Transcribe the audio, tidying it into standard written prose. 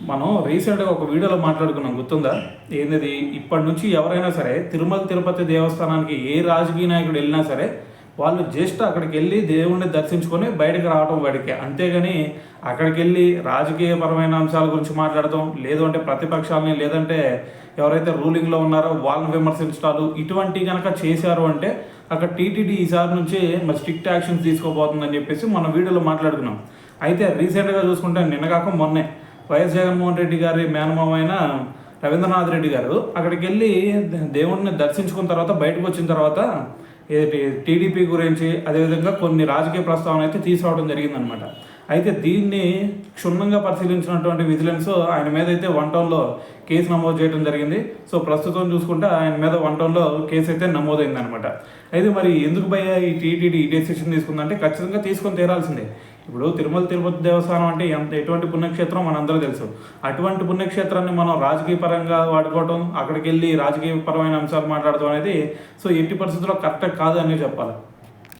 మనం రీసెంట్గా ఒక వీడియోలో మాట్లాడుకున్నాం, గుర్తుందా? ఏంది, ఇప్పటి నుంచి ఎవరైనా సరే తిరుమల తిరుపతి దేవస్థానానికి ఏ రాజకీయ నాయకుడు వెళ్ళినా సరే వాళ్ళు జస్ట్ అక్కడికి వెళ్ళి దేవుణ్ణి దర్శించుకొని బయటకు రావడం వాడికి, అంతేగాని అక్కడికి వెళ్ళి రాజకీయపరమైన అంశాల గురించి మాట్లాడటం, లేదు అంటే ప్రతిపక్షాలని, లేదంటే ఎవరైతే రూలింగ్లో ఉన్నారో వాళ్ళని విమర్శించడాలు ఇటువంటి కనుక చేశారు అంటే అక్కడ టీటీడీ ఈసారి నుంచి మరి స్ట్రిక్ట్ యాక్షన్స్ తీసుకోబోతుందని చెప్పేసి మన వీడియోలో మాట్లాడుకున్నాం. అయితే రీసెంట్గా చూసుకుంటే నిన్నగాక మొన్నే వైఎస్ జగన్మోహన్ రెడ్డి గారి మేనమామ అయిన రవీంద్రనాథ్ రెడ్డి గారు అక్కడికి వెళ్ళి దేవుడిని దర్శించుకున్న తర్వాత బయటకు వచ్చిన తర్వాత టీడీపీ గురించి అదేవిధంగా కొన్ని రాజకీయ ప్రస్తావన అయితే తీసుకురావడం జరిగిందనమాట. అయితే దీన్ని క్షుణ్ణంగా పరిశీలించినటువంటి విజిలెన్స్ ఆయన మీద అయితే 1 టౌన్లో కేసు నమోదు చేయడం జరిగింది. సో ప్రస్తుతం చూసుకుంటే ఆయన మీద 1 టౌన్లో కేసు అయితే నమోదైందనమాట. అయితే మరి ఎందుకు భయ ఈ టీటీడీ ఈ డెసిషన్ తీసుకుందంటే ఖచ్చితంగా తీసుకొని తీరాల్సిందే. ఇప్పుడు తిరుమల తిరుపతి దేవస్థానం అంటే ఎటువంటి పుణ్యక్షేత్రం మనందరూ తెలుసు. అటువంటి పుణ్యక్షేత్రాన్ని మనం రాజకీయ పరంగా వాడుకోవడం, అక్కడికి వెళ్ళి రాజకీయపరమైన అంశాలు మాట్లాడటం అనేది సో ఎట్టి పరిస్థితుల్లో కరెక్ట్ కాదు అని చెప్పాలి.